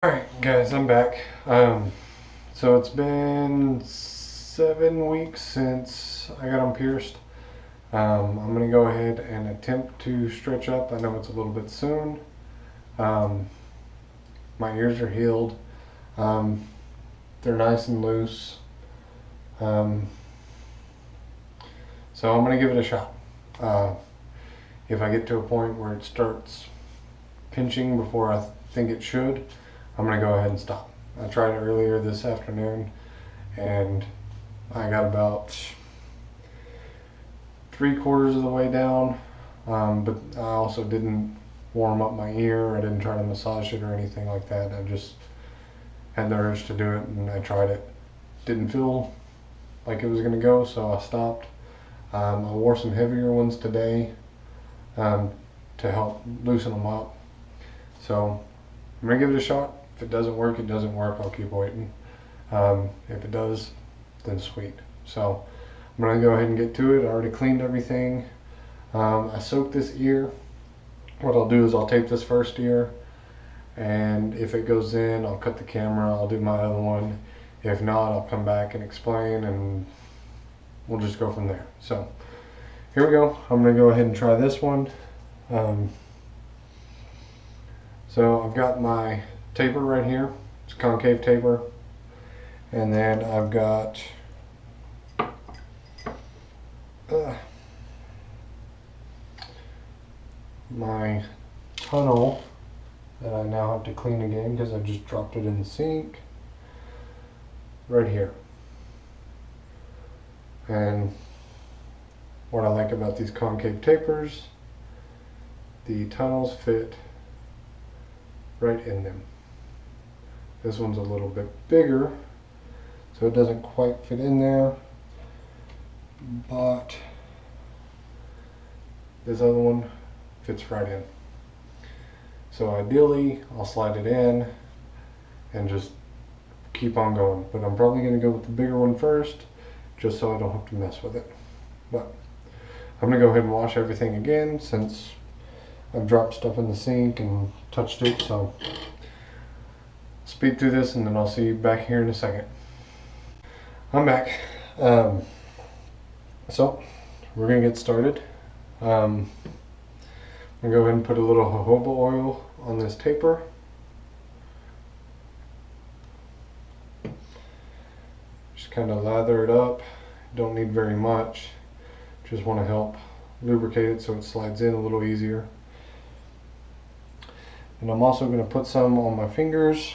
Alright guys, I'm back. So it's been 7 weeks since I got them pierced. I'm going to go ahead and attempt to stretch up. I know it's a little bit soon. My ears are healed. They're nice and loose. So I'm going to give it a shot. If I get to a point where it starts pinching before I think it should, I'm going to go ahead and stop. I tried it earlier this afternoon and I got about 3/4 of the way down, but I also didn't warm up my ear. I didn't try to massage it or anything like that. I just had the urge to do it and I tried it. Didn't feel like it was going to go, so I stopped. I wore some heavier ones today to help loosen them up. So I'm going to give it a shot. If it doesn't work, it doesn't work. I'll keep waiting. If it does, then sweet. So I'm going to go ahead and get to it. I already cleaned everything. I soaked this ear. What I'll do is I'll tape this first ear, and if it goes in, I'll cut the camera. I'll do my other one. If not, I'll come back and explain, and we'll just go from there. So here we go. I'm going to go ahead and try this one. So I've got my taper right here. It's a concave taper. And then I've got my tunnel that I now have to clean again because I just dropped it in the sink right here. And what I like about these concave tapers, the tunnels fit right in them. This one's a little bit bigger, so it doesn't quite fit in there, but this other one fits right in. So ideally, I'll slide it in and just keep on going, but I'm probably going to go with the bigger one first, just so I don't have to mess with it. But I'm going to go ahead and wash everything again since I've dropped stuff in the sink and touched it. So speed through this and then I'll see you back here in a second. I'm back. So we're gonna get started. I'm gonna go ahead and put a little jojoba oil on this taper. Just kind of lather it up. Don't need very much. Just want to help lubricate it so it slides in a little easier. And I'm also going to put some on my fingers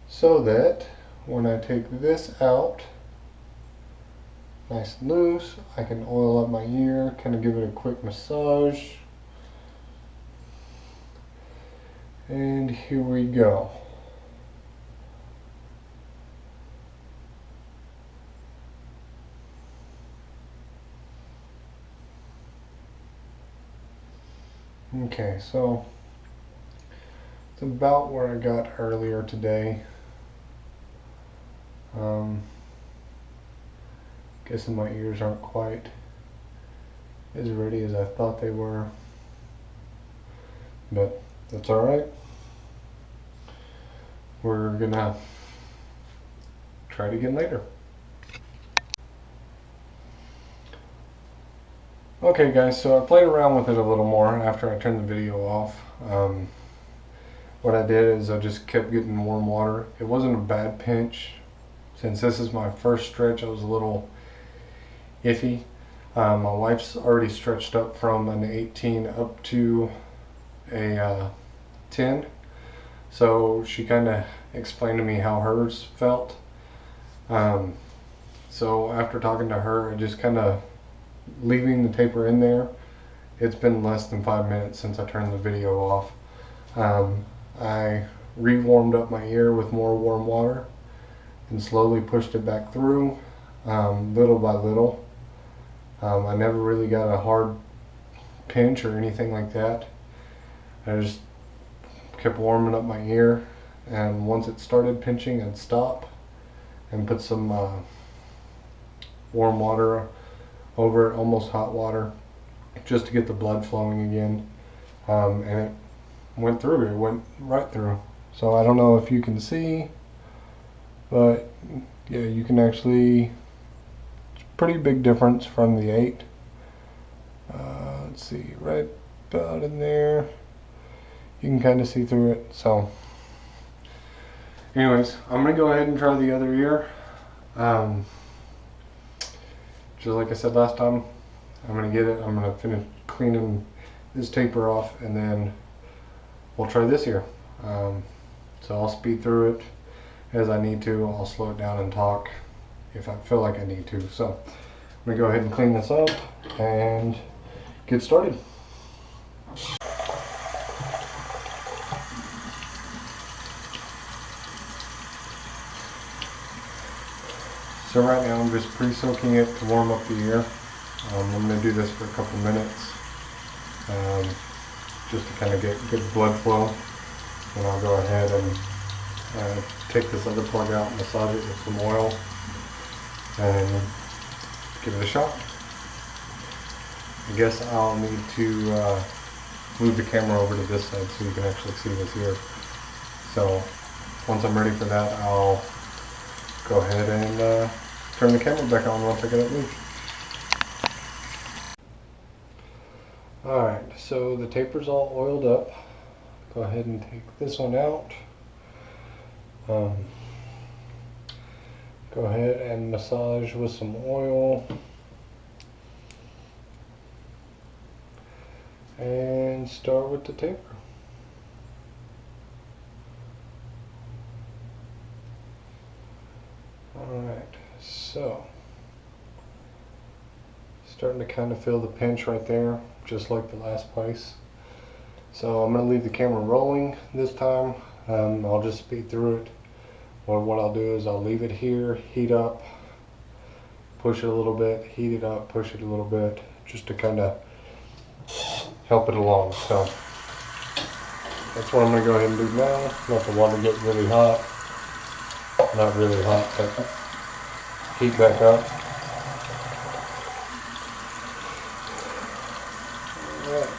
so that when I take this out, nice and loose, I can oil up my ear, kind of give it a quick massage. And here we go. Okay, so it's about where I got earlier today. Guessing my ears aren't quite as ready as I thought they were, but that's all right. We're gonna try it again later. Okay guys, so I played around with it a little more after I turned the video off. What I did is I just kept getting warm water. It wasn't a bad pinch. Since this is my first stretch, I was a little iffy. My wife's already stretched up from an 18 up to a 10. So she kind of explained to me how hers felt. So after talking to her, I just kind of leaving the taper in there. It's been less than 5 minutes since I turned the video off. I re-warmed up my ear with more warm water and slowly pushed it back through, little by little. I never really got a hard pinch or anything like that. I just kept warming up my ear, and once it started pinching, I'd stop and put some warm water over it, almost hot water, just to get the blood flowing again. And it went through. It went right through. So I don't know if you can see, but yeah, you can actually, it's a pretty big difference from the 8. Let's see, right about in there, you can kind of see through it. So anyways, I'm gonna go ahead and try the other ear. Just like I said last time, I'm gonna finish cleaning this taper off, and then we'll try this ear. So I'll speed through it as I need to. I'll slow it down and talk if I feel like I need to. So I'm gonna go ahead and clean this up and get started. So right now I'm just pre-soaking it to warm up the ear. I'm going to do this for a couple minutes just to kind of get good blood flow. And I'll go ahead and take this other plug out, massage it with some oil, and give it a shot. I guess I'll need to move the camera over to this side so you can actually see this ear. So once I'm ready for that, I'll go ahead and turn the camera back on once I get it moved. Alright, so the taper's all oiled up. Go ahead and take this one out. Go ahead and massage with some oil. And start with the taper. Alright, so starting to kind of feel the pinch right there, just like the last place. So I'm going to leave the camera rolling this time. I'll just speed through it. What I'll do is I'll leave it here, heat up, push it a little bit, heat it up, push it a little bit, just to kind of help it along. So that's what I'm going to go ahead and do now. Let the water get really hot. Not really hot, but heat back up. Alright.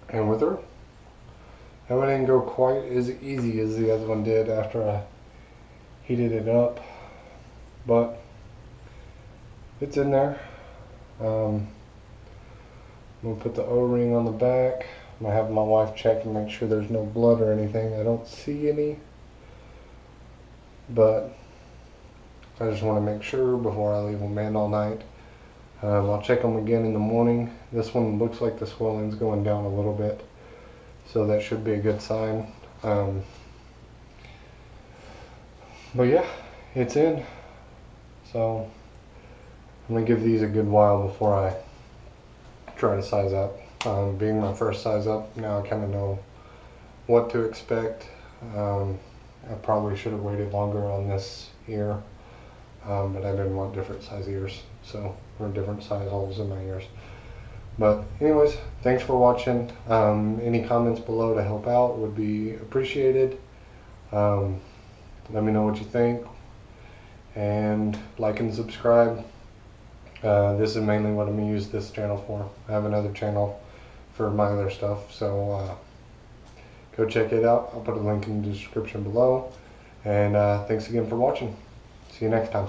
And with her, that one didn't go quite as easy as the other one did after I heated it up, but it's in there. I'm gonna put the O-ring on the back. I'm gonna have my wife check and make sure there's no blood or anything. I don't see any, but I just want to make sure before I leave them in all night. I'll check them again in the morning. This one looks like the swelling's going down a little bit, so that should be a good sign. But yeah, it's in. So I'm gonna give these a good while before I try to size up. Being my first size up, now I kind of know what to expect. I probably should have waited longer on this ear, but I didn't want different size ears, or different size holes in my ears. But anyways, thanks for watching. Any comments below to help out would be appreciated. Let me know what you think, and like and subscribe. This is mainly what I'm going to use this channel for. I have another channel for my other stuff, so go check it out. I'll put a link in the description below. And thanks again for watching. See you next time.